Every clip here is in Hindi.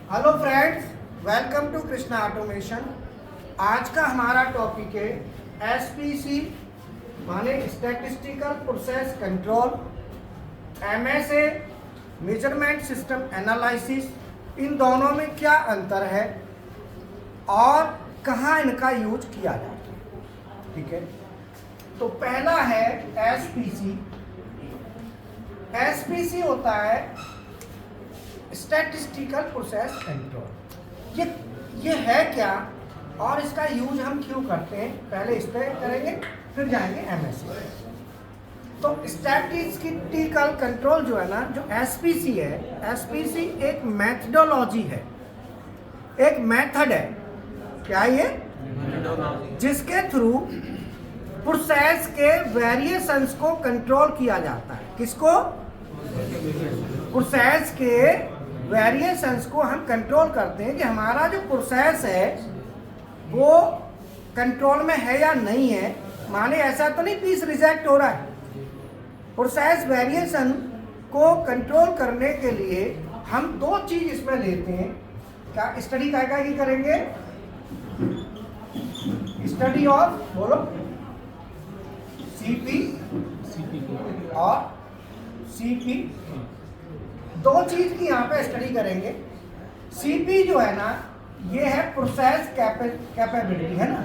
Hello friends, welcome to Krishna automation. आज का हमारा टॉपिक है एसपीसी माने statistical process control, MSA measurement system analysis. इन दोनों में क्या अंतर है और कहाँ इनका यूज किया जाता है। ठीक है, तो पहला है एसपीसी। एसपीसी होता है स्टैटिस्टिकल प्रोसेस कंट्रोल। ये है क्या और इसका यूज हम क्यों करते हैं, पहले इस पर करेंगे फिर जाएंगे एमएसए। तो स्टैटिस्टिकल कंट्रोल जो है ना, जो एसपीसी है, एसपीसी एक मेथडोलॉजी है, एक मेथड है। क्या ये? जिसके थ्रू प्रोसेस के वेरिएशंस को कंट्रोल किया जाता है। किसको? प्रोसेस के वेरिएशंस को हम कंट्रोल करते हैं कि हमारा जो प्रोसेस है वो कंट्रोल में है या नहीं है। माने ऐसा तो नहीं पीस रिजेक्ट हो रहा है। प्रोसेस वेरिएशन को कंट्रोल करने के लिए हम दो चीज इसमें लेते हैं। क्या स्टडी क्या की करेंगे? स्टडी ऑफ, बोलो, सीपी और सीपी। दो चीज की यहाँ पे स्टडी करेंगे। सीपी जो है ना, ये है प्रोसेस कैपेबिलिटी, है ना,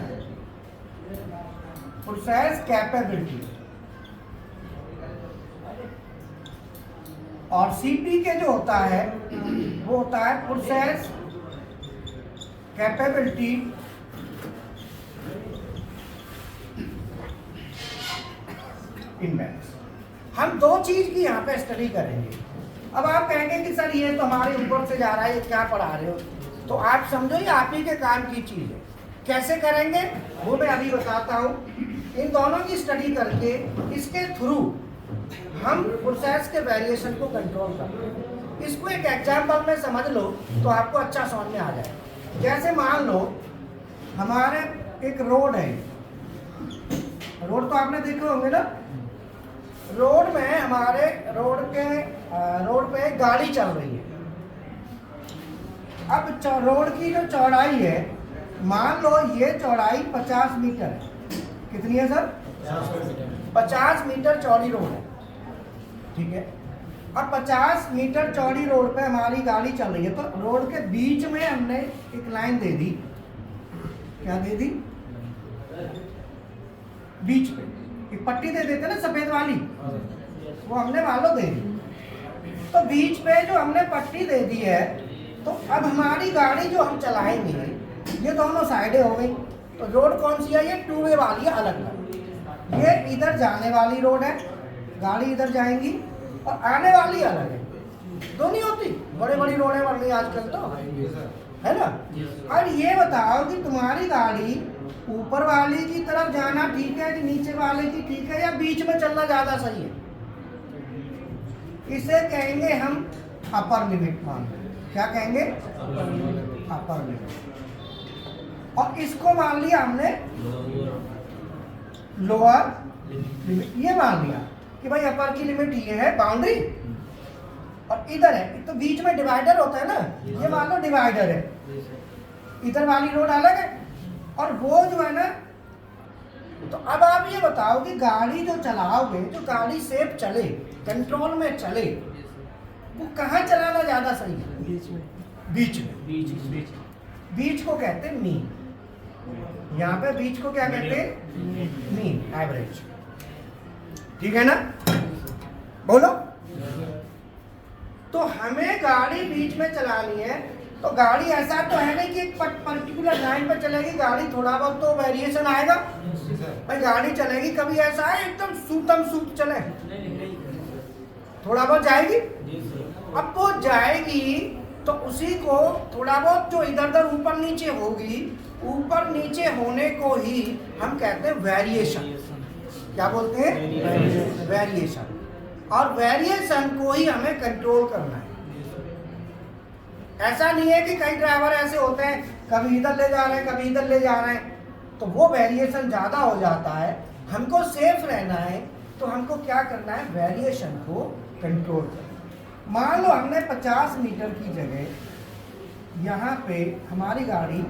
प्रोसेस कैपेबिलिटी। और सीपी के जो होता है वो होता है प्रोसेस कैपेबिलिटी इंडेक्स। हम दो चीज की यहाँ पे स्टडी करेंगे। अब आप कहेंगे कि सर ये तो हमारे ऊपर से जा रहा है, ये क्या पढ़ा रहे हो? तो आप समझो ये आप ही के काम की चीज है। कैसे करेंगे वो मैं अभी बताता हूँ। इन दोनों की स्टडी करके इसके थ्रू हम प्रोसेस के वेरिएशन को कंट्रोल करते हैं। इसको एक एग्जाम्पल में समझ लो तो आपको अच्छा समझ में आ जाए। जैसे मान लो हमारे एक रोड है। रोड तो आपने देखे होंगे ना। रोड में हमारे रोड पे गाड़ी चल रही है। अब रोड की जो चौड़ाई है, मान लो ये चौड़ाई 50 मीटर है। कितनी है सर? 50 मीटर चौड़ी रोड है। ठीक है, अब 50 मीटर चौड़ी रोड पे हमारी गाड़ी चल रही है। तो रोड के बीच में हमने एक लाइन दे दी। क्या दे दी? बीच पे एक पट्टी दे देते ना, सफेद वाली, वो हमने मान लो दे दी। तो बीच पे जो हमने पट्टी दे दी है, तो अब हमारी गाड़ी जो हम चलाएंगे, ये दोनों साइडें हो गई। तो रोड कौन सी है? ये टू वे वाली है, अलग अलग। ये इधर जाने वाली रोड है, गाड़ी इधर जाएंगी, और आने वाली अलग है। दो नहीं होती, बड़े बड़ी रोडें बन गई आजकल तो, है ना। और ये बताओ कि तुम्हारी गाड़ी ऊपर वाले की तरफ जाना ठीक है कि नीचे वाले की ठीक है, या बीच में चलना ज्यादा सही है? इसे कहेंगे हम अपर लिमिट मान। क्या कहेंगे? Upper limit. और इसको मान लिया हमने लोअर लिमिट। ये मान लिया कि भाई अपर की लिमिट ये है, बाउंड्री, और इधर है। तो बीच में डिवाइडर होता है ना, ये मान लो डिवाइडर है। इधर वाली रोड अलग है और वो जो है ना। तो अब आप ये बताओ कि गाड़ी जो चलाओगे, जो गाड़ी सेफ चले, कंट्रोल में चले, वो कहाँ चलाना ज्यादा सही है? बीच में। बीच में। बीच को कहते हैं मीन। यहाँ पे बीच को क्या कहते हैं? Mean, average. ठीक है ना? बोलो। तो हमें गाड़ी बीच में चलानी है। तो गाड़ी ऐसा तो है नहीं कि एक पर्टिकुलर लाइन पर चलेगी। गाड़ी थोड़ा बहुत तो वेरिएशन आएगा भाई। गाड़ी चलेगी, कभी ऐसा है एकदम सूतम सूत चले, थोड़ा बहुत जाएगी। अब वो जाएगी तो उसी को थोड़ा बहुत जो इधर उधर ऊपर नीचे होगी, ऊपर नीचे होने को ही हम कहते हैं वेरिएशन। क्या बोलते हैं? वेरिएशन। और वेरिएशन को ही हमें कंट्रोल करना है। ऐसा नहीं है कि कई ड्राइवर ऐसे होते हैं, कभी इधर ले जा रहे हैं, कभी इधर ले जा रहे हैं, तो वो वेरिएशन ज़्यादा हो जाता है। हमको सेफ रहना है तो हमको क्या करना है? वेरिएशन को कंट्रोल करना। मान लो हमने 50 मीटर की जगह यहाँ पे हमारी गाड़ी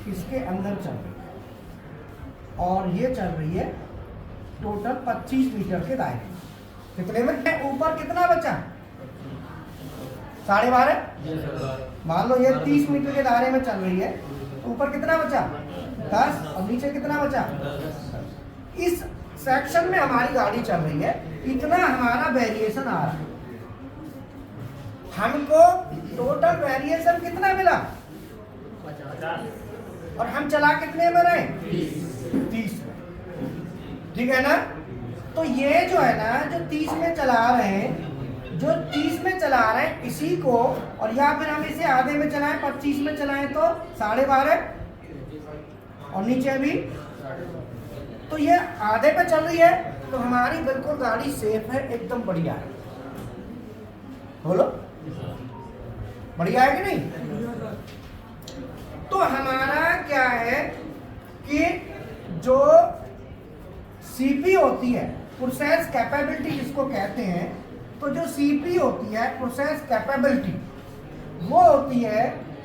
इसके अंदर चल रही है और ये चल रही है टोटल 25 मीटर के दायरे में। कितने में? ऊपर कितना बचा? 12.5। मान लो ये 30 मीटर के दायरे में चल रही है, ऊपर कितना बचा? 10। और नीचे कितना बचा? इस सेक्शन में हमारी गाड़ी चल रही है, इतना हमारा वेरिएशन आ रहा है। हमको टोटल वेरिएशन कितना मिला? 50। और हम चला कितने में रहे? 30 में। ठीक है ना? तो ये जो है ना, जो 30 में चला रहे हैं, जो 30 में चला रहे हैं इसी को, और या फिर हम इसे आधे में चलाएं, 25 में चलाएं तो 12.5 और नीचे भी, तो ये आधे पे चल रही है, तो हमारी बिल्कुल गाड़ी सेफ है, एकदम बढ़िया है। बोलो बढ़िया है कि नहीं? तो हमारा क्या है कि जो सीपी होती है, प्रोसेस कैपेबिलिटी जिसको कहते हैं, तो जो सीपी होती है प्रोसेस कैपेबिलिटी, वो होती है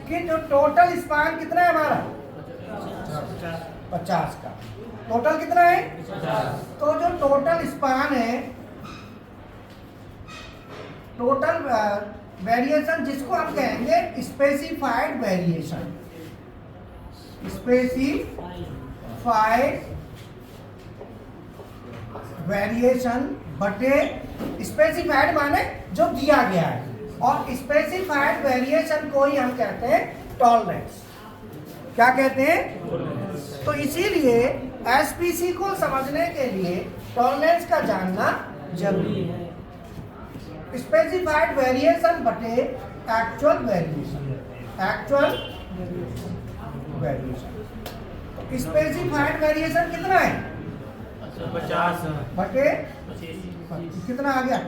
कि जो टोटल स्पान कितना है हमारा? 50 का। टोटल कितना है? 50। तो जो टोटल स्पान है, टोटल वेरिएशन जिसको हम कहेंगे स्पेसिफाइड वेरिएशन, स्पेसिफाइड वेरिएशन बटे स्पेसिफाइड माने जो दिया गया है, और स्पेसिफाइड वेरिएशन को ही हम कहते हैं टॉलरेंस। क्या कहते हैं? तो इसीलिए एसपीसी को समझने के लिए टॉलरेंस का जानना जरूरी है। स्पेसिफाइड वेरिएशन बटे एक्चुअल वेरिएशन, एक्चुअल वेरिएशन। तो स्पेसिफाइड वेरिएशन कितना है? 50 बटे कितना आ गया?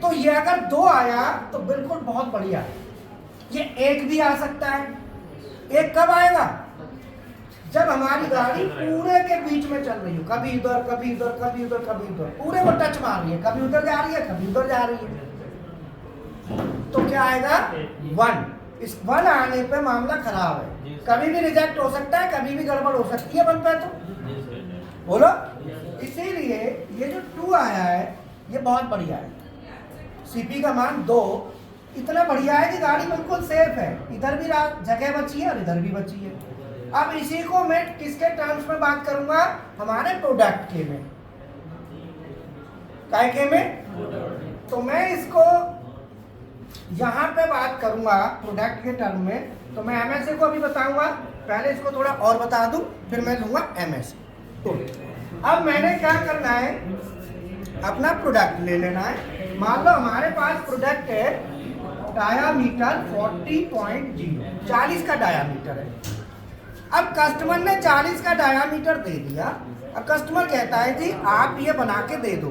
तो ये अगर 2 आया तो बिल्कुल बहुत बढ़िया है। ये 1 भी आ सकता है। 1 कब आएगा? जब हमारी गाड़ी पूरे के बीच में चल रही हो, कभी इधर कभी इधर कभी उधर कभी इधर, पूरे को टच मार रही है, कभी उधर जा रही है कभी उधर जा रही है, तो क्या आएगा? 1। इस 1 आने पे मामला खराब है, कभी भी रिजेक्ट हो सकता है, कभी भी गड़बड़ हो सकती है 1 पे। तो बोलो, इसीलिए ये जो 2 आया है ये बहुत बढ़िया है। सीपी का मान 2 इतना बढ़िया है कि गाड़ी बिल्कुल सेफ है, इधर भी जगह बची है और इधर भी बची है। अब इसी को मैं किसके टर्म्स में बात करूंगा? हमारे प्रोडक्ट के में। काय के में? तो मैं इसको यहां पे बात करूंगा प्रोडक्ट के टर्म में, तो मैं एमएसए को अभी बताऊंगा। पहले इसको थोड़ा और बता दूं, फिर मैं लूंगा एमएसए। तो अब मैंने क्या करना है, अपना प्रोडक्ट ले लेना है। मान लो हमारे पास प्रोडक्ट है डायामीटर 40 का डायामीटर है। अब कस्टमर ने 40 का डायामीटर दे दिया। अब कस्टमर कहता है जी आप ये बना के दे दो,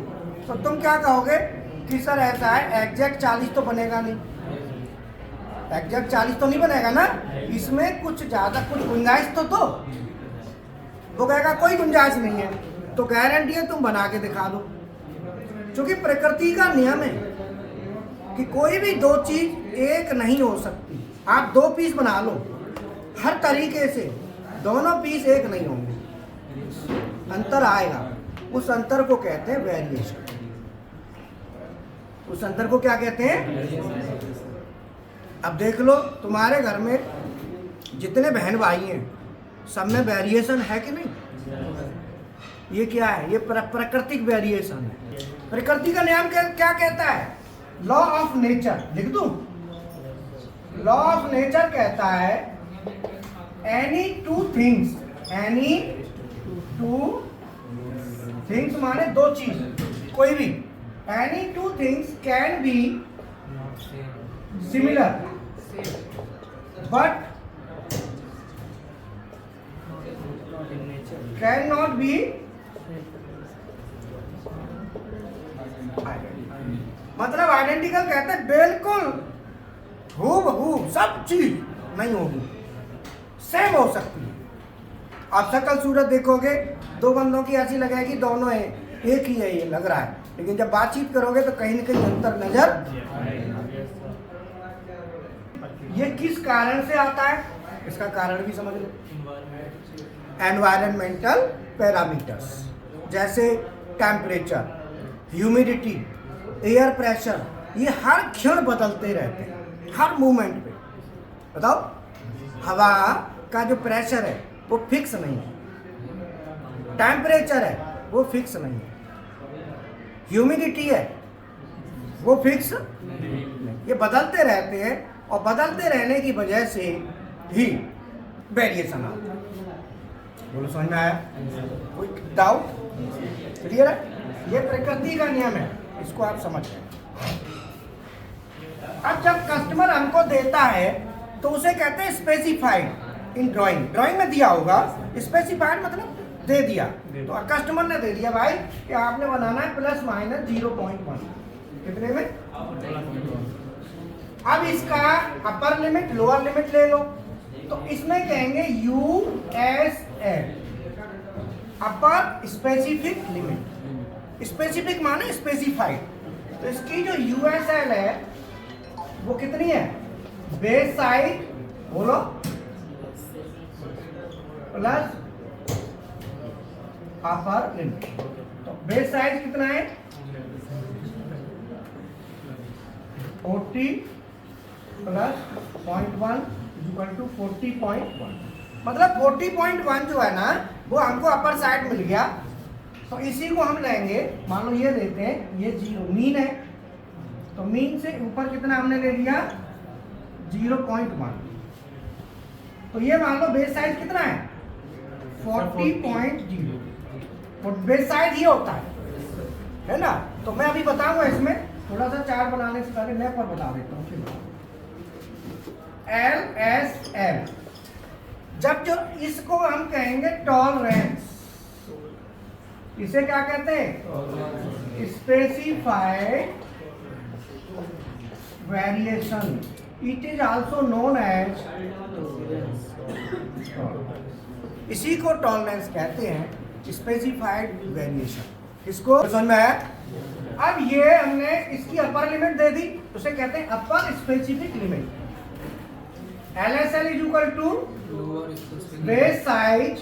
तो तुम क्या कहोगे कि सर ऐसा है, एग्जैक्ट 40 तो बनेगा नहीं, एग्जैक्ट 40 तो नहीं बनेगा ना, इसमें कुछ ज़्यादा कुछ गुंजाइश तो दो। वो कहेगा कोई गुंजाइश नहीं है, तो गारंटी है तुम बना के दिखा दो। क्योंकि प्रकृति का नियम है कि कोई भी 2 चीज एक नहीं हो सकती। आप 2 पीस बना लो, हर तरीके से दोनों पीस एक नहीं होंगे, अंतर आएगा। उस अंतर को कहते हैं वेरिएशन। उस अंतर को क्या कहते हैं? अब देख लो तुम्हारे घर में जितने बहन भाई हैं सब में वेरिएशन है कि नहीं? ये क्या है? ये प्राकृतिक वेरिएशन है। प्रकृति का नियम क्या कहता है? लॉ ऑफ नेचर लिख दूं? लॉ ऑफ नेचर कहता है एनी टू थिंग्स माने 2 चीज, कोई भी, any 2 things can be similar but can not be मतलब आइडेंटिकल कहते हैं बिल्कुल हूबहू सब चीज नहीं होगी, सेम हो सकती है। आप शक्ल सूरत देखोगे, 2 बंदों की ऐसी लगेगी दोनों है एक ही है, ये लग रहा है, लेकिन जब बातचीत करोगे तो कहीं न कहीं अंतर नजर। ये किस कारण से आता है, इसका कारण भी समझ लो। एनवायरमेंटल पैरामीटर्स जैसे टेम्परेचर, ह्यूमिडिटी, एयर प्रेशर, ये हर क्षण बदलते रहते हैं, हर मोमेंट पे। बताओ, हवा का जो प्रेशर है वो फिक्स नहीं है, टेम्परेचर है वो फिक्स नहीं है, ह्यूमिडिटी है वो फिक्स नहीं, ये बदलते रहते हैं और बदलते रहने की वजह से ही वेरिएशन आता है। बोलो, समझ में आया? कोई डाउट? क्लियर है? ये प्रकृति का नियम है, इसको आप समझ लें। अब जब कस्टमर हमको देता है तो उसे कहते हैं स्पेसिफाइड इन ड्राइंग। ड्राइंग में दिया होगा, स्पेसिफाइड मतलब दे दिया। तो कस्टमर ने दे दिया भाई कि आपने बनाना है प्लस माइनस 0.1, कितने में? अब इसका अपर लिमिट लोअर लिमिट ले लो, तो इसमें कहेंगे USL, अपर स्पेसिफिक लिमिट। स्पेसिफिक माने स्पेसिफाइड। तो इसकी जो USL है वो कितनी है? बेस साइड बोलो प्लस अपर लिमिट। तो बेस साइज कितना है? 40 प्लस 0.1 इक्वल टू 40.1। मतलब 40.1 जो है ना वो हमको अपर साइड मिल गया। तो इसी को हम लेंगे, मान लो ये लेते हैं, ये 0 मीन है, तो मीन से ऊपर कितना हमने ले लिया? 0.1। तो ये मान लो बेस साइज कितना है? 40.0। तो बेस साइज ये होता है ना? तो मैं अभी बताऊंगा, इसमें थोड़ा सा चार्ट बनाने से पहले मैं पर बता देता हूँ। LSL, जब जो इसको हम कहेंगे टॉलरेंस, इसे क्या कहते हैं? Specified variation. It is also known as, इसी को टॉलरेंस कहते हैं, स्पेसिफाइड वेरिएशन। इसको समझ में आया? अब ये हमने इसकी अपर लिमिट दे दी, उसे कहते हैं upper specific limit. LSL is equal to base size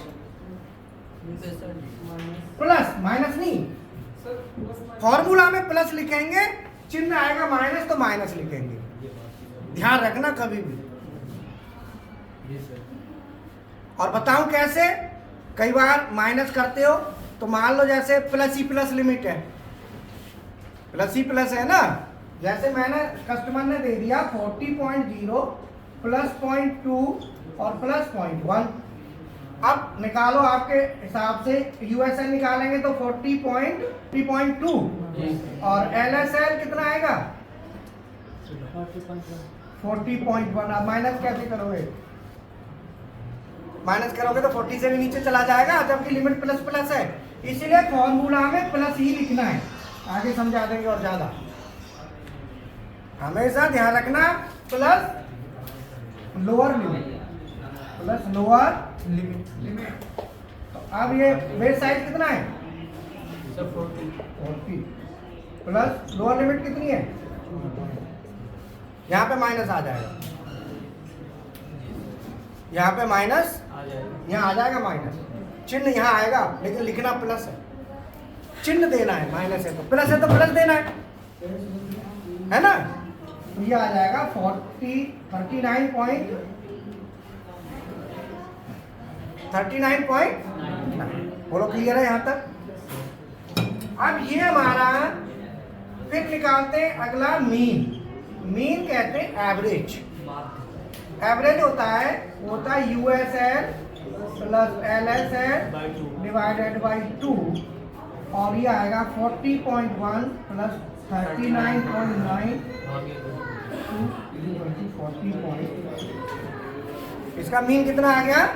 plus, minus नहीं, फॉर्मूला में प्लस लिखेंगे, चिन्ह आएगा माइनस तो माइनस लिखेंगे, ध्यान रखना कभी भी। और बताऊं कैसे? कई बार माइनस करते हो तो मान लो जैसे प्लस ही प्लस लिमिट है, प्लस ही प्लस है ना। जैसे मैंने कस्टमर ने दे दिया 40.0 प्लस 0.2 और प्लस 0.1। अब निकालो आपके हिसाब से, USL निकालेंगे तो 40.2 और LSL कितना आएगा? 40.1। अब माइनस कैसे करोगे? माइनस करोगे तो 40 से भी नीचे चला जाएगा, जबकि लिमिट प्लस प्लस है, इसीलिए फॉर्मूला में प्लस ही लिखना है। आगे समझा देंगे और ज्यादा। हमेशा ध्यान रखना, plus lower limit, plus lower limit. तो अब ये बेस साइज कितना है? 40 प्लस लोअर लिमिट कितनी है? यहाँ पे माइनस आ जाएगा, यहाँ पे माइनस, यहाँ आ जाएगा माइनस, चिन्ह यहाँ आएगा, लेकिन लिखना प्लस है, चिन्ह देना है। माइनस है तो प्लस है तो प्लस देना है ना? तो ये आ जाएगा 39.9। बोलो, क्लियर है यहाँ तक? अब ये हमारा, फिर निकालते हैं अगला मीन। मीन कहते हैं एवरेज। एवरेज होता है USL plus LSL divided by 2, और ये आएगा 40.1 प्लस 39.9 इसका मीन कितना आ गया?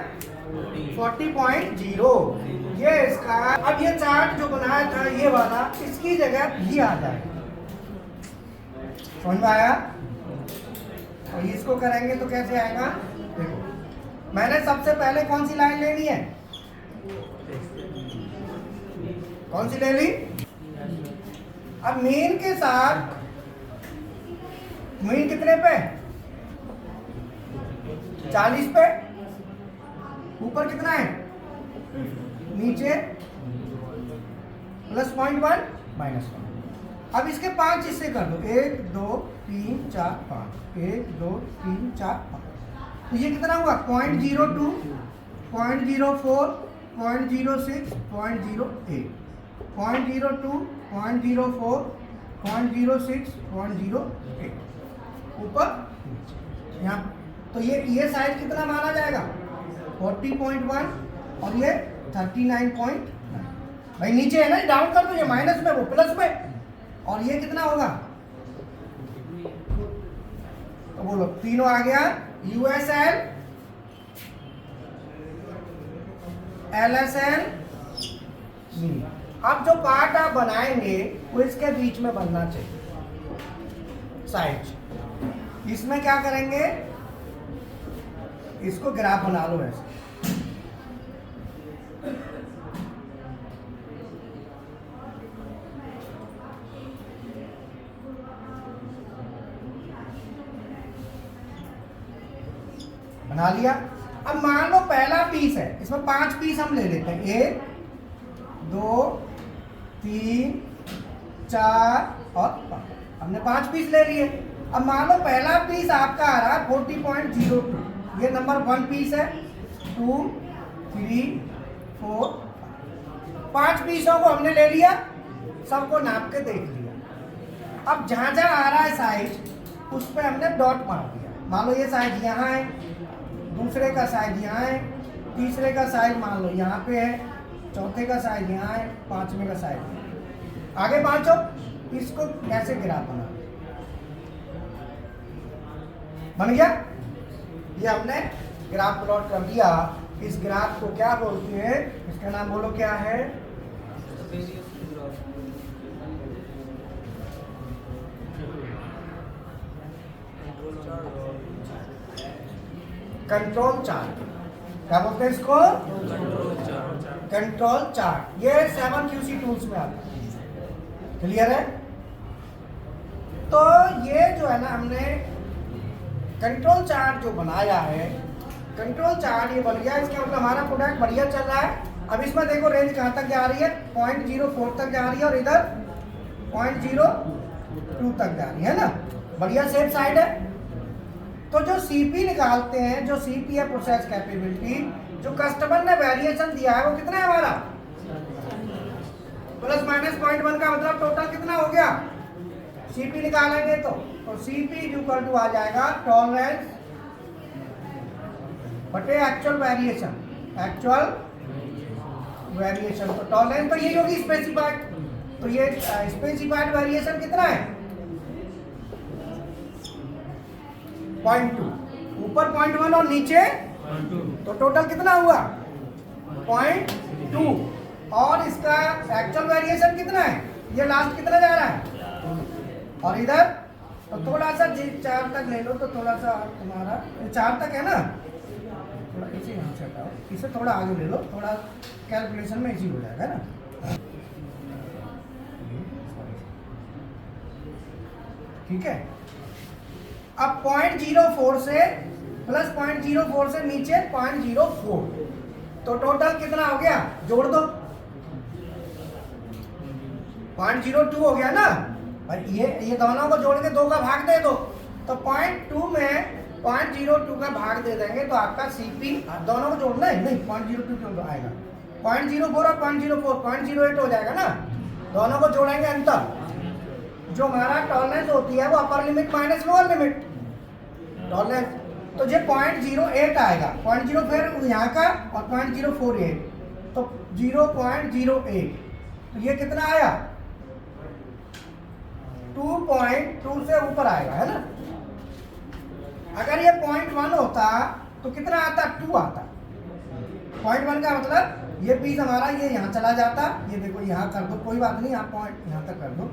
40.0। ये इसका, अब ये चार्ट जो बनाया था ये वाला, इसकी जगह भी आ जाएगा। समझ में आया? और इसको करेंगे तो कैसे आएगा? देखो, मैंने सबसे पहले कौन सी लाइन लेनी है? कौन सी ले ली? अब मीन के साथ, मीन कितने पे? 40 पे, ऊपर कितना है, नीचे प्लस 0.1 माइनस 1। अब इसके 5 हिस्से कर दो, 1 2 3 4 5, 1 2 3 4 5। तो ये कितना हुआ, 0.02, 0.04, 0.06, 0.08, 0.02, 0.04, 0.06, 0.08 ऊपर यहाँ। तो ये साइज कितना माना जाएगा, 40.1 और ये 39.9। भाई नीचे है ना, डाउन कर दो, ये माइनस में वो प्लस में, और ये कितना होगा, तो बोलो तीनों आ गया, USL, LSL। अब जो पार्ट आप बनाएंगे वो इसके बीच में बनना चाहिए साइड। इसमें क्या करेंगे, इसको ग्राफ बना लो ऐसे, बना लिया। अब मान लो पहला पीस है, इसमें 5 पीस हम ले लेते हैं, 1 2 3 4 और 5। हमने 5 पीस ले लिए। अब मान लो पहला पीस आपका आ रहा है 40.02, ये नंबर 1 पीस है, 2 3 4 5 पीसों को हमने ले लिया, सबको नाप के देख लिया। अब जहाँ जहाँ आ रहा है साइज उस पर हमने डॉट मार दिया। मान लो ये साइज यहाँ है, दूसरे का साइज यहाँ है, तीसरे का साइज मान लो यहाँ पे है, चौथे का साइज यहाँ है, पांचवें का साइज आगे पांचों। इसको कैसे ग्राफ बन गया, ये हमने ग्राफ प्लॉट कर दिया। इस ग्राफ को क्या बोलते हैं, इसका नाम बोलो क्या है, कंट्रोल चार्ट। क्या बोलते हैं इसको, कंट्रोल चार्ट। ये 7QC टूल्स में आता है, क्लियर है। तो ये जो है ना, हमने कंट्रोल चार्ट जो बनाया है, कंट्रोल चार्ट ये बन गया। इसका मतलब हमारा प्रोडक्ट बढ़िया चल रहा है। अब इसमें देखो रेंज कहाँ तक जा रही है, 0.04 तक जा रही है, और इधर 0.02 तक जा रही है ना, बढ़िया सेफ साइड है। तो जो CP निकालते हैं, जो CP है प्रोसेस कैपेबिलिटी, जो कस्टमर ने वेरिएशन दिया है वो कितना है हमारा, प्लस माइनस 0.1 का मतलब टोटल कितना हो गया, CP निकालेंगे तो CP इक्वल टू आ जाएगा टॉलरेंस बटे एक्चुअल वेरिएशन, एक्चुअल वेरिएशन। तो टॉलरेंस तो यही होगी स्पेसिफाइड, तो ये स्पेसिफाइड वेरिएशन कितना है 0.2, ऊपर 0.1 और नीचे, तो टोटल कितना हुआ 0.2। और इसका एक्चुअल वेरिएशन कितना है, ये लास्ट कितना जा रहा है, और इधर तो थोड़ा सा 4 तक ले लो, तो थोड़ा सा तुम्हारा 4 तक है ना, थोड़ा इसे यहाँ से हटाओ, इसे थोड़ा आगे ले लो, थोड़ा कैलकुलेशन में इजी हो जाएगा ना। ठीक है। अब 0.04 से प्लस 0.04 से नीचे 0.04, तो टोटल कितना हो गया, जोड़ दो 0.02 हो गया ना। और ये दोनों को जोड़ के 2 का भाग दे दो, तो 0.2 में 0.02 का भाग दे देंगे, तो आपका CP दोनों को जोड़ना है, नहीं 0.02 क्यों आएगा, 0.04 और 0.04 0.08 हो जाएगा ना। दोनों को जोड़ेंगे, अंतर जो हमारा टॉलरेंस होती है वो upper limit minus lower limit tolerance, तो ये 0.08 आएगा, 0.0 फिर यहाँ का और 0.048, तो 0.08, तो ये कितना आया 2.2 से ऊपर आएगा, है ना। अगर ये 0.1 होता तो कितना आता, 2 आता। 0.1 का मतलब ये पीस हमारा ये यहाँ चला जाता, ये देखो यहाँ कर दो, कोई बात नहीं, आप पॉइंट यहाँ तक कर दो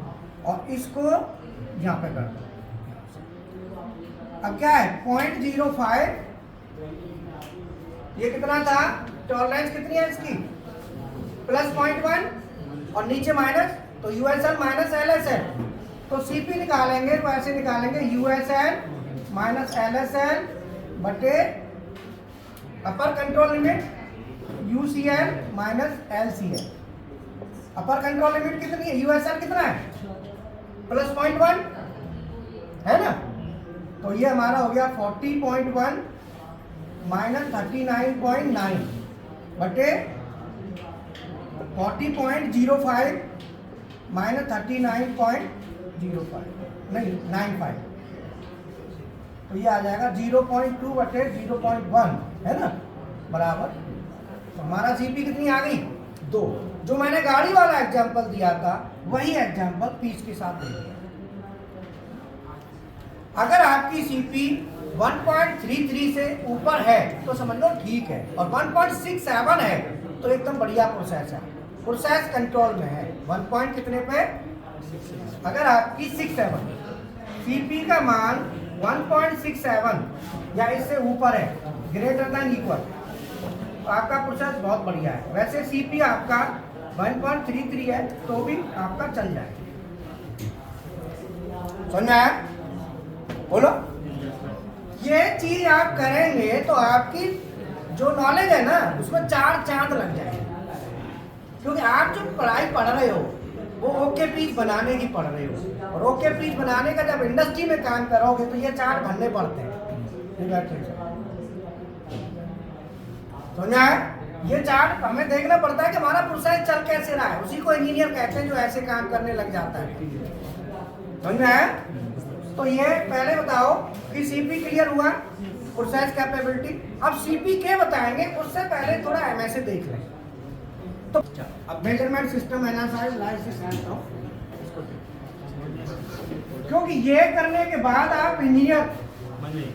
और इसको यहाँ पे कर दो। अब क्या है 0.05, ये कितना था, टॉलरेंस कितनी है इसकी प्लस 0.1 और नीचे माइनस, तो USL माइनस LSL, तो CP निकालेंगे तो ऐसे निकालेंगे USL माइनस LSL बटे upper control limit UCL minus LCL। Upper control limit कितनी है? USL कितना है? प्लस 0.1 है ना। तो ये हमारा हो गया 40.1 माइनस 39.9 बटे 40.05 माइनस 39.05 नहीं 95। तो ये आ जाएगा 0.2 बटे 0.1 है ना, बराबर। तो हमारा सीपी कितनी आ गई? 2। जो मैंने गाड़ी वाला एग्जांपल दिया था वही एग्जांपल पीस के साथ दे दिया। अगर आपकी सीपी 1.33 से ऊपर है तो समझ लो ठीक है, और 1.67 है तो एकदम बढ़िया प्रोसेस है, प्रोसेस कंट्रोल में है। 1 पॉइंट कितने पे? अगर आपकी 67 सीपी का मान 1.67 या इससे ऊपर है, ग्रेटर देन इक्वल, तो आपका प्रोसेस बहुत बढ़िया है। वैसे सीपी आपका 1.33 है तो भी आपका चल जाएगा। समझ में आया? बोलो। ये चीज आप करेंगे तो आपकी जो नॉलेज है ना उसमें 4 चांद लग जाएंगे, क्योंकि आप जो पढ़ाई पढ़ रहे हो वो ओके पीस बनाने की पढ़ रहे हो, और ओके पीस बनाने का जब इंडस्ट्री में काम करोगे तो ये 4 भरने पड़ते हैं। समझ में आया? ये 4 हमें देखना पड़ता है कि हमारा प्रोसेस चल कैसे रहा है। उसी को इंजीनियर कहते हैं जो ऐसे काम करने लग जाता है। समझ में आया? तो ये पहले बताओ कि सीपी क्लियर हुआ, प्रोसेस कैपेबिलिटी। अब सीपी के बताएंगे, उससे पहले थोड़ा एमएसए देख लें। तो अब मेजरमेंट सिस्टम एनालिसिस करता हूं, क्योंकि ये करने के बाद आप इंजीनियर,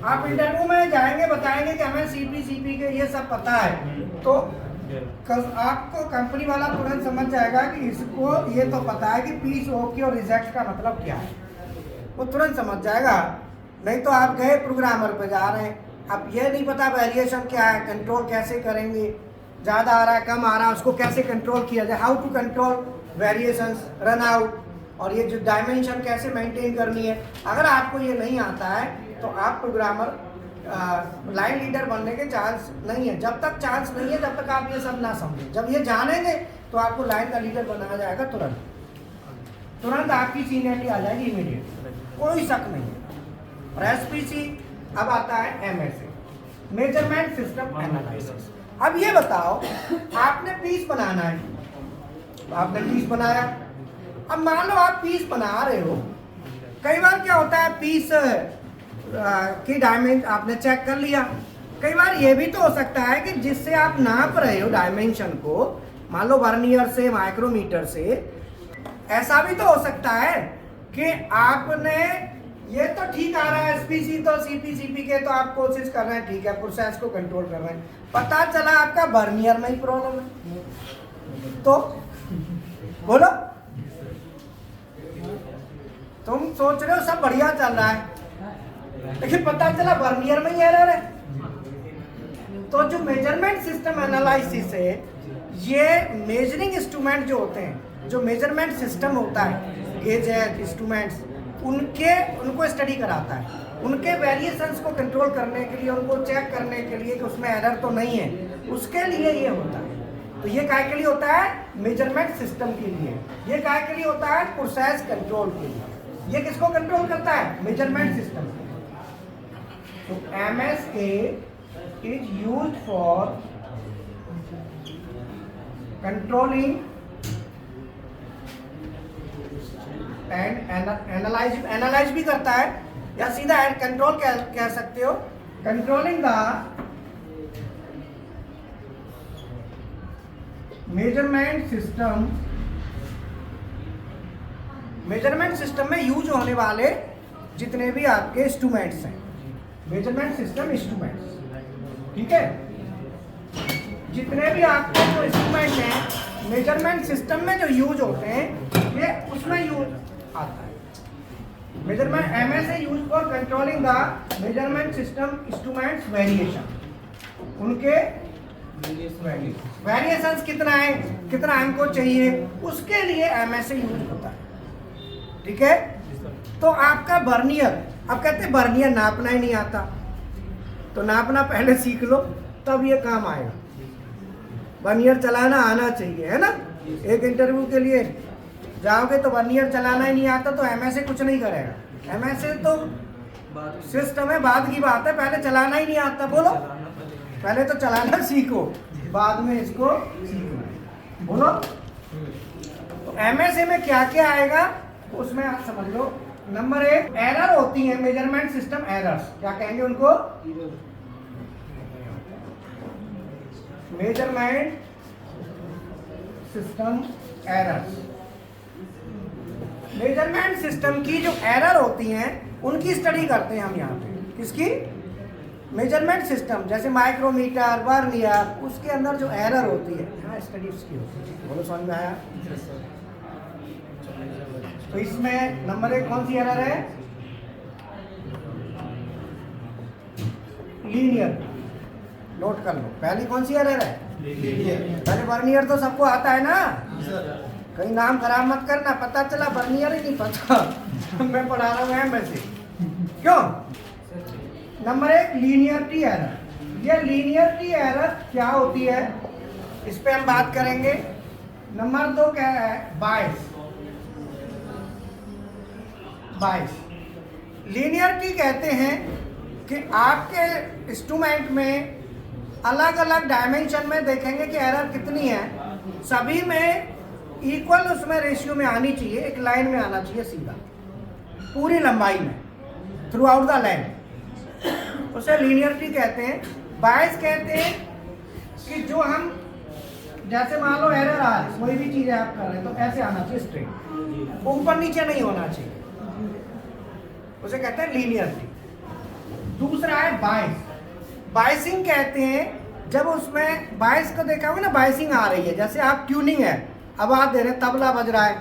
आप इंटरव्यू में जाएंगे, बताएंगे कि हमें सीपी के ये सब पता है, तो आपको कंपनी वाला तुरंत समझ जाएगा कि इसको ये तो पता है कि पीस, ओके और रिजेक्ट का मतलब क्या है, वो तुरंत समझ जाएगा। नहीं तो आप गए प्रोग्रामर पे जा रहे हैं, अब ये नहीं पता वेरिएशन क्या है, कंट्रोल कैसे करेंगे, ज़्यादा आ रहा है कम आ रहा है उसको कैसे कंट्रोल किया जाए, how to control variations, run out, और ये जो डायमेंशन कैसे मेंटेन करनी है। अगर आपको ये नहीं आता है तो आप प्रोग्रामर लाइन लीडर बनने के चांस नहीं है। जब तक चांस नहीं है तब तक आप ये सब ना समझें। जब ये जानेंगे तो आपको लाइन का लीडर बनाया जाएगा, तुरंत आपकी सीनियरिटी आ जाएगी इमीडिएट, कोई शक नहीं है। और एसपीसी अब आता है एमएसए, मेजरमेंट सिस्टम एनालिसिस। अब ये बताओ, आपने पीस बनाना है, आपने पीस बनाया। अब मान लो आप पीस बना रहे हो, कई बार क्या होता है पीस की डायमेंशन आपने चेक कर लिया। कई बार ये भी तो हो सकता है कि जिससे आप नाप रहे हो डायमेंशन को, मान लो वर्नियर से, माइक्रोमीटर से, ऐसा भी तो हो सकता है कि आपने ये तो ठीक आ रहा है एसपीसी तो सीपी के, तो आप कोशिश कर रहे हैं, ठीक है, प्रोसेस को कंट्रोल कर रहे हैं, पता चला आपका वर्नियर में ही प्रॉब्लम है, तो बोलो, तुम सोच रहे हो सब बढ़िया चल रहा है लेकिन पता चला वर्नियर में ही एरर है। तो जो मेजरमेंट सिस्टम एनालिसिस है, ये मेजरिंग इंस्ट्रूमेंट जो होते हैं, जो मेजरमेंट सिस्टम होता है, गेज है, इंस्ट्रूमेंट्स, उनको स्टडी कराता है, उनके वेरिएशंस को कंट्रोल करने के लिए, उनको चेक करने के लिए कि उसमें एरर तो नहीं है, उसके लिए ये होता है। तो ये काय के लिए होता है? मेजरमेंट सिस्टम के लिए। ये काय के लिए होता है? प्रोसेस कंट्रोल के लिए। ये किसको कंट्रोल करता है? Measurement system. तो MSA is used for controlling and analyze भी करता है, या सीधा कंट्रोल कह सकते हो, कंट्रोलिंग द मेजरमेंट सिस्टम में यूज होने वाले जितने भी आपके इंस्ट्रूमेंट्स हैं, मेजरमेंट सिस्टम इंस्ट्रूमेंट्स, ठीक है, जितने भी आपके जो इंस्ट्रूमेंट हैं मेजरमेंट सिस्टम में जो यूज होते हैं, ये उसमें यूज आता है। Measurement MSA use for controlling the measurement system instruments variation, उनके वेरिएशंस कितना है, कितना हमको चाहिए, उसके लिए MSA यूज होता है, ठीक है। तो आपका वर्नियर, अब कहते हैं वर्नियर नापना ही नहीं आता, तो नापना पहले सीख लो, तब ये काम आएगा। वर्नियर चलाना आना चाहिए, है ना। एक इंटरव्यू के लिए जाओगे तो वर्नियर चलाना ही नहीं आता तो एमएसए कुछ नहीं करेगा। एमएसए तो सिस्टम है, बाद की बात है, पहले चलाना ही नहीं आता। बोलो, पहले तो चलाना सीखो, बाद में इसको सीखो। बोलो, तो एमएसए में क्या क्या आएगा उसमें आप समझ लो। नंबर 1 एरर होती है, मेजरमेंट सिस्टम एरर्स। क्या कहेंगे उनको? Measurement system errors. Measurement system की जो एरर होती हैं उनकी स्टडी करते हैं हम यहाँ पे। किसकी? मेजरमेंट सिस्टम, जैसे माइक्रोमीटर, वर्नियर, उसके अंदर जो एरर होती है, हाँ स्टडी उसकी होती है। बोलो, समझ में आया? तो इसमें नंबर 1 कौन सी एरर है? लीनियर। नोट कर लो, पहली कौन सी एरर है? पहले वर्नियर तो सबको आता है ना, कहीं नाम खराब मत करना, पता चला वर्नियर ही नहीं पता मैं पढ़ा रहा हूँ एमएसए। क्यों? Number 1 linearity error. ये लीनियरिटी एरर क्या होती है इस पे हम बात करेंगे। नंबर 2 क्या है? बायस। बायस लीनियरिटी कहते हैं कि आपके इंस्ट्रूमेंट में अलग अलग डायमेंशन में देखेंगे कि एरर कितनी है, सभी में इक्वल उसमें रेशियो में आनी चाहिए, एक लाइन में आना चाहिए सीधा, पूरी लंबाई में, थ्रू आउट द लाइन। उसे लीनियरिटी कहते हैं। बायस कहते हैं कि जो हम, जैसे मान लो एरर आ रही, कोई भी चीज़ आप कर रहे हैं तो ऐसे आना चाहिए स्ट्रेट, ऊपर नीचे नहीं होना चाहिए, उसे कहते हैं लीनियरिटी। दूसरा है बायस। बायसिंग कहते हैं जब उसमें बायस को देखा होगा ना, बायसिंग आ रही है, जैसे आप ट्यूनिंग है, आवाज़ दे रहे हैं, तबला बज रहा है,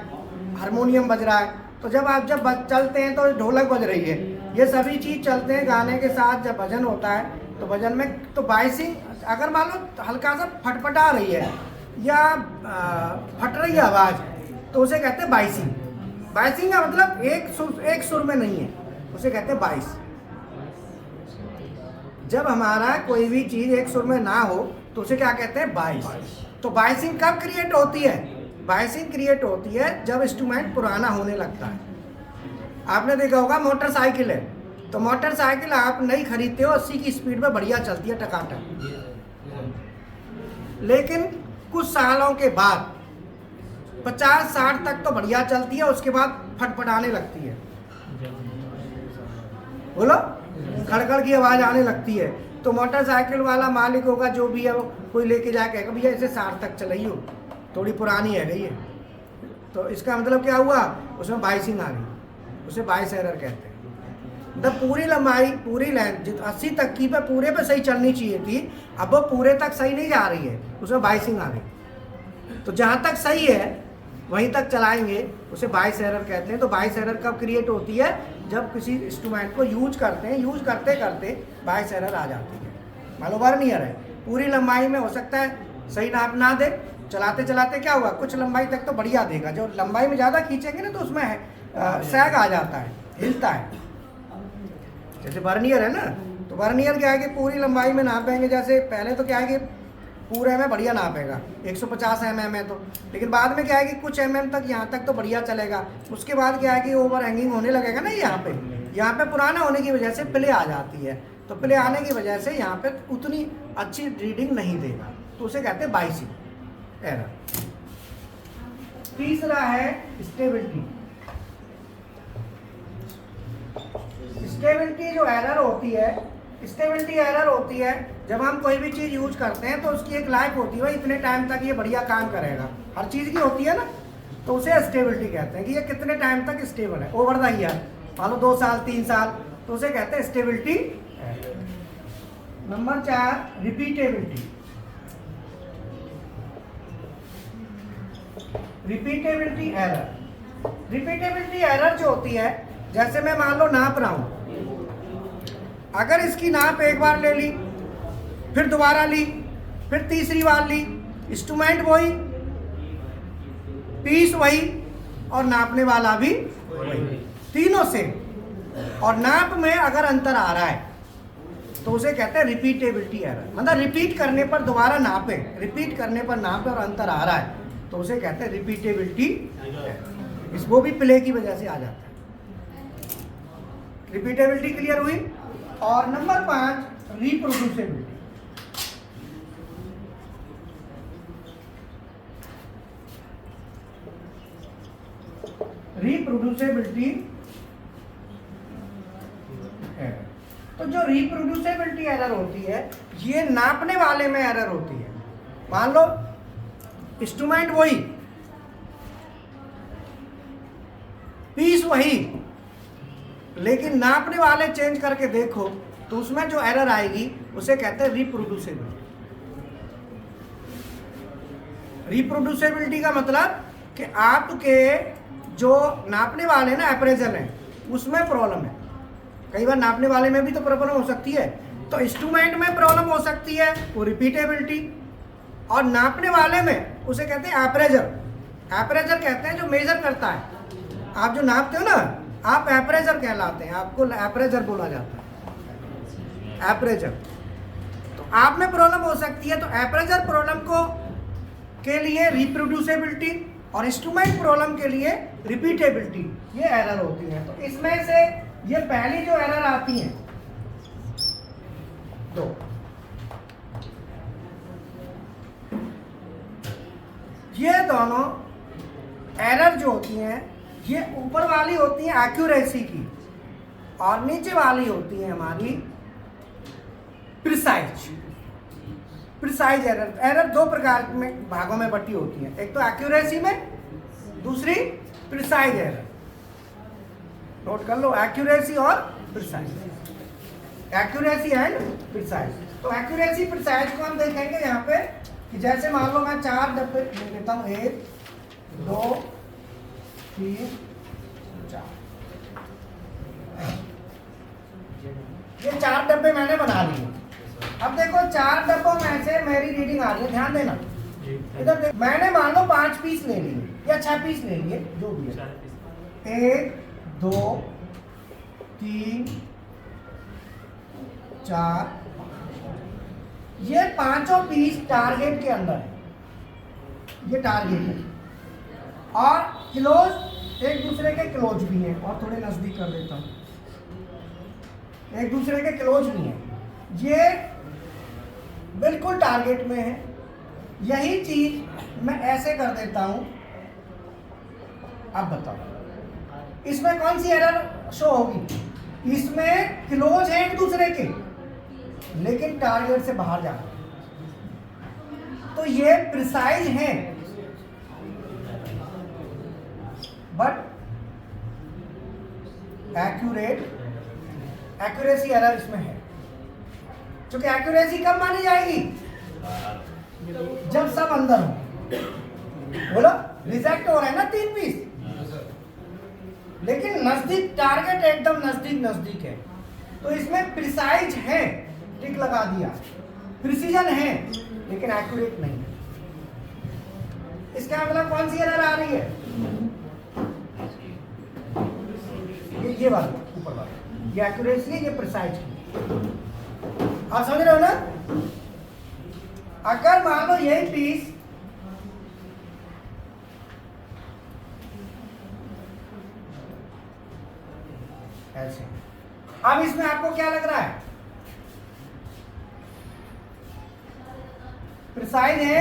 हारमोनियम बज रहा है, तो जब आप चलते हैं तो ढोलक बज रही है, ये सभी चीज़ चलते हैं गाने के साथ। जब भजन होता है तो भजन में तो बायसिंग, अगर मान लो हल्का सा फटफटा रही है या फट रही है आवाज़, तो उसे कहते हैं बायसिंग। बायसिंग का मतलब एक सुर में नहीं है, उसे कहते हैं बायस। जब हमारा कोई भी चीज़ एक सुर में ना हो तो उसे क्या कहते हैं? बायस। तो बायसिंग कब क्रिएट होती है? बायसिंग क्रिएट होती है जब इंस्ट्रूमेंट पुराना होने लगता है। आपने देखा होगा मोटरसाइकिल है, तो मोटरसाइकिल आप नहीं खरीदते हो, 80 की स्पीड में बढ़िया चलती है टकाटक, लेकिन कुछ सालों के बाद 50-60 तक तो बढ़िया चलती है, उसके बाद फटफटाने लगती है। बोलो, खड़खड़ की आवाज़ आने लगती है। तो मोटरसाइकिल वाला मालिक होगा जो भी है, वो कोई लेके जाके कहेगा भैया इसे 60 तक चलाइयो, थोड़ी पुरानी है गई है। तो इसका मतलब क्या हुआ? उसमें बायसिंग आ गई, उसे बायस एरर कहते हैं। मतलब पूरी लंबाई, पूरी लेंथ 80 तक की पे पूरे पे सही चलनी चाहिए थी, अब वो पूरे तक सही नहीं जा रही है, उसमें बायसिंग आ गई। तो जहाँ तक सही है वहीं तक चलाएंगे, उसे बायस एरर कहते हैं। तो बायस एरर कब क्रिएट होती है? जब किसी इंस्ट्रूमेंट को यूज करते हैं, यूज करते करते बायस एरर आ जाती है। मान लो वर्नियर है, पूरी लंबाई में हो सकता है सही नाप ना दे, चलाते चलाते क्या हुआ, कुछ लंबाई तक तो बढ़िया देगा, जो लंबाई में ज़्यादा खींचेंगे ना तो उसमें सैग आ जाता है, हिलता है। जैसे वर्नियर है ना, तो वर्नियर क्या है कि पूरी लंबाई में नापेंगे, जैसे पहले तो क्या है कि पूरे में बढ़िया नापेगा, 150 mm है तो, लेकिन बाद में क्या है कि कुछ mm तक, यहाँ तक तो बढ़िया चलेगा, उसके बाद क्या है कि ओवर हैंगिंग होने लगेगा ना, यहाँ पे पुराना होने की वजह से प्ले आ जाती है, तो प्ले आने की वजह से यहाँ पे उतनी अच्छी रीडिंग नहीं देगा, तो उसे कहते हैं बायसिंग एरर। तीसरा है स्टेबिलिटी। स्टेबिलिटी जो एरर होती है, स्टेबिलिटी एरर होती है जब हम कोई भी चीज़ यूज करते हैं तो उसकी एक लाइफ होती है, इतने टाइम तक ये बढ़िया काम करेगा, हर चीज़ की होती है ना, तो उसे स्टेबिलिटी कहते हैं कि ये कितने टाइम तक स्टेबल है, ओवर द ईयर, मान लो 2 साल 3 साल, तो उसे कहते हैं stability. Number 4 repeatability. Repeatability error. Repeatability error जो होती है, जैसे मैं मान लो नाप रहा हूं, अगर इसकी नाप एक बार ले ली, फिर दोबारा ली, फिर तीसरी बार ली, इंस्ट्रूमेंट वही, पीस वही, और नापने वाला भी वही, तीनों से, और नाप में अगर अंतर आ रहा है तो उसे कहते हैं रिपीटेबिलिटी एरर, मतलब रिपीट करने पर दोबारा नापे, रिपीट करने पर नापे और अंतर आ रहा है तो उसे कहते हैं रिपीटेबिलिटी एरर। इस वो भी प्ले की वजह से आ जाता है। रिपीटेबिलिटी क्लियर हुई। और नंबर 5 रिप्रोड्यूसिबिलिटी। रिप्रोड्यूसिबिलिटी एरर, तो जो रिप्रोड्यूसिबिलिटी एरर होती है ये नापने वाले में एरर होती है। मान लो इंस्ट्रूमेंट वही, पीस वही, लेकिन नापने वाले चेंज करके देखो तो उसमें जो एरर आएगी उसे कहते हैं रिप्रोड्यूसिबिलिटी। रिप्रोड्यूसिबिलिटी का मतलब कि आपके जो नापने वाले ना अप्रेजल है उसमें प्रॉब्लम है। कई बार नापने वाले में भी तो प्रॉब्लम हो सकती है, तो इंस्ट्रूमेंट में प्रॉब्लम हो सकती है वो रिपीटेबिलिटी, और नापने वाले में उसे कहते हैं एप्रेजर। एप्रेजर कहते हैं जो मेजर करता है, आप जो नापते हो ना आप एप्रेजर कहलाते हैं, आपको एप्रेजर बोला जाता है, एप्रेजर। तो आप में प्रॉब्लम हो सकती है, तो एप्रेजर प्रॉब्लम को के लिए रिप्रोड्यूसिबिलिटी और इंस्ट्रूमेंट प्रॉब्लम के लिए रिपीटेबिलिटी ये एरर होती है। तो इसमें से ये पहली जो एरर आती है दो, ये दोनों एरर जो होती हैं ये ऊपर वाली होती है एक्यूरेसी की और नीचे वाली होती है हमारी प्रिसाइज। प्रिसाइज एरर, एरर दो प्रकार में भागों में बटी होती है, एक तो एक्यूरेसी में, दूसरी प्रिसाइज एरर। नोट कर लो, एक्यूरेसी और प्रिसाइज, एक्यूरेसी एंड प्रिसाइज। तो एक्यूरेसी प्रिसाइज को हम देखेंगे यहाँ पे कि जैसे मान लो मैं 4 डब्बे लेता हूँ, 1 2 3 4, ये 4 डब्बे मैंने बना लिए। अब देखो 4 डब्बों में से मेरी रीडिंग आ रही है, ध्यान देना। इधर देख, मैंने मान लो 5 पीस ले लिए या 6 पीस ले लिए, जो भी है, 1 2 3 4, ये पांचों पीस टारगेट के अंदर है, ये टारगेट है और क्लोज एक दूसरे के क्लोज भी हैं, और थोड़े नजदीक कर देता हूं, एक दूसरे के क्लोज भी हैं, ये बिल्कुल टारगेट में है। यही चीज मैं ऐसे कर देता हूं। अब बताओ इसमें कौन सी एरर शो होगी? इसमें क्लोज है एक दूसरे के लेकिन टारगेट से बाहर जा रहा है, तो ये प्रिसाइज है बट एक्यूरेट, एक्यूरेसी एरर इसमें है। क्योंकि एक्यूरेसी कब मानी जाएगी? जब सब अंदर हो। बोलो रिजेक्ट हो रहा है ना 3 पीस, लेकिन नजदीक टारगेट एकदम नजदीक नजदीक है, तो इसमें प्रिसाइज है, टिक लगा दिया, प्रिसीजन है लेकिन एक्यूरेट नहीं है। इसका मतलब कौन सी एरर आ रही है? ये वाली ऊपर वाली, ये एक्यूरेसी है, ये प्रिसाइज है। आप समझ रहे हो ना? अगर मान लो यही पीस ऐसे, अब इसमें आपको क्या लग रहा है? प्रिसाइज है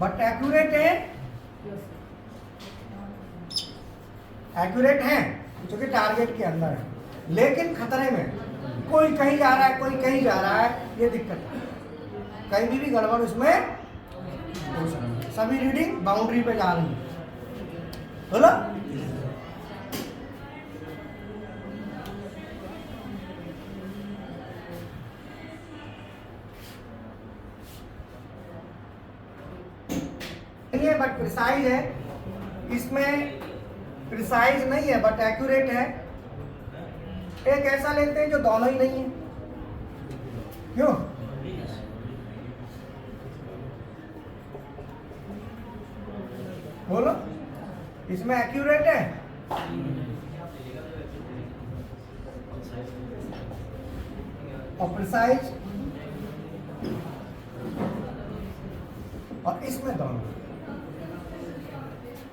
बट एक्यूरेट है, एक्यूरेट है क्योंकि टारगेट के अंदर है, लेकिन खतरे में, कोई कहीं जा रहा है, कोई कहीं जा रहा है, ये दिक्कत है। कहीं भी गड़बड़ इसमें हो सकती है। सभी रीडिंग बाउंड्री पे जा रही है। बोलो है बट प्रिसाइज है, इसमें प्रिसाइज नहीं है बट एक्यूरेट है। एक ऐसा लेते हैं जो दोनों ही नहीं है, क्यों? बोलो, इसमें एक्यूरेट है और प्रिसाइज, और इसमें दोनों।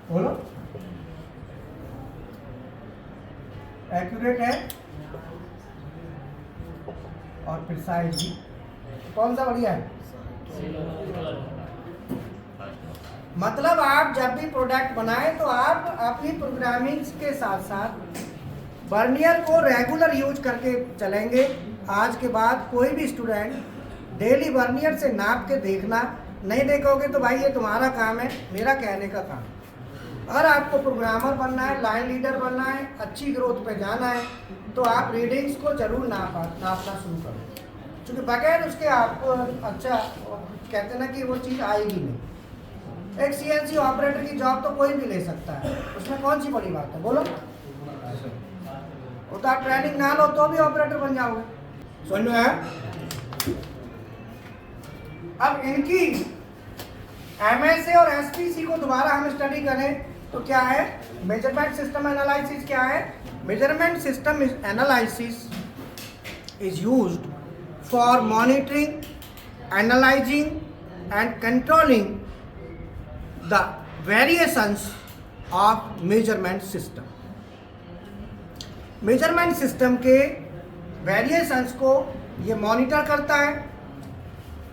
बोलो एक्यूरेट है और प्रिसाइज भी। कौन सा बढ़िया है? मतलब आप जब भी प्रोडक्ट बनाएं तो आप अपनी प्रोग्रामिंग के साथ साथ वर्नियर को रेगुलर यूज करके चलेंगे। आज के बाद कोई भी स्टूडेंट डेली वर्नियर से नाप के देखना नहीं देखोगे तो भाई ये तुम्हारा काम है, मेरा कहने का काम। अगर आपको प्रोग्रामर बनना है, लाइन लीडर बनना है, अच्छी ग्रोथ पे जाना है, तो आप रीडिंग्स को जरूर नापना शुरू करो, क्योंकि बगैर उसके आपको अच्छा कहते ना कि वो चीज़ आएगी नहीं। एक CNC ऑपरेटर की जॉब तो कोई भी ले सकता है, उसमें कौन सी बड़ी बात है? बोलो। वो तो आप ट्रेनिंग ना लो तो भी ऑपरेटर बन जाओगे। समझ में आया? अब इनकी MSA और SPC को दोबारा हम स्टडी करें तो क्या है? मेजरमेंट सिस्टम एनालिसिस क्या है? Measurement system analysis is used for monitoring, analysing and controlling the variations of measurement system. Measurement system के वेरिएशंस को ये मॉनिटर करता है,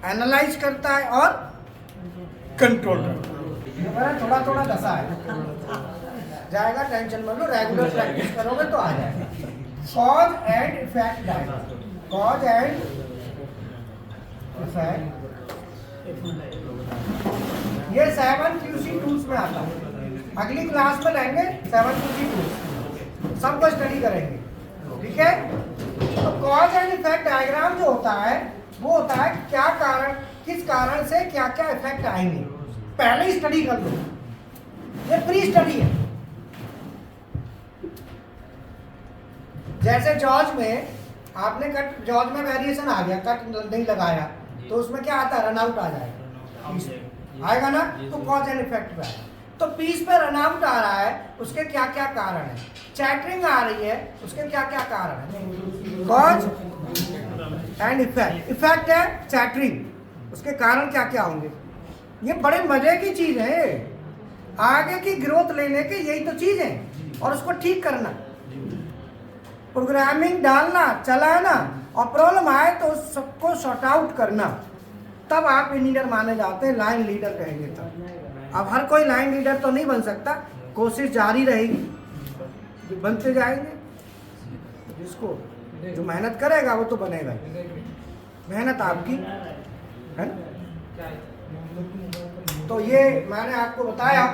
एनालाइज करता है और कंट्रोल करता है। थोड़ा थोड़ा दसा है, जाएगा, टेंशन मत लो, रेगुलर प्रैक्टिस करोगे तो आ जाएगा। Cause and effect diagram, cause and effect, ये 7 QC टूल्स में आता है। अगली क्लास में लेंगे 7 QC टूल्स, सबको स्टडी करेंगे, ठीक है? तो कॉज एंड इफेक्ट डायग्राम जो होता है वो होता है क्या कारण, किस कारण से क्या क्या इफेक्ट आएंगे, पहले ही स्टडी कर लो। ये प्री स्टडी है। जैसे जॉर्ज में आपने कट, जॉर्ज में वेरिएशन आ गया, कट नहीं लगाया तो उसमें क्या आता है? रन आउट आ जाएगा, आएगा ना? तो कॉज एंड इफेक्ट पे आएगा। तो पीस पे रन आउट आ रहा है, उसके क्या क्या कारण है? चैटरिंग आ रही है, उसके क्या क्या कारण है? Cause and effect. इफेक्ट है चैटरिंग, उसके कारण क्या क्या होंगे? ये बड़े मजे की चीज है, आगे की ग्रोथ लेने की यही तो चीज है, और उसको ठीक करना, प्रोग्रामिंग डालना, चलाना, और प्रॉब्लम आए तो सबको सॉर्ट आउट करना, तब आप इंजीनियर माने जाते हैं, लाइन लीडर कहेंगे तब। अब हर कोई लाइन लीडर तो नहीं बन सकता, कोशिश जारी रहेगी, बनते जाएंगे। जिसको जो मेहनत करेगा वो तो बनेगा, मेहनत आपकी है ना? तो ये मैंने आपको बताया।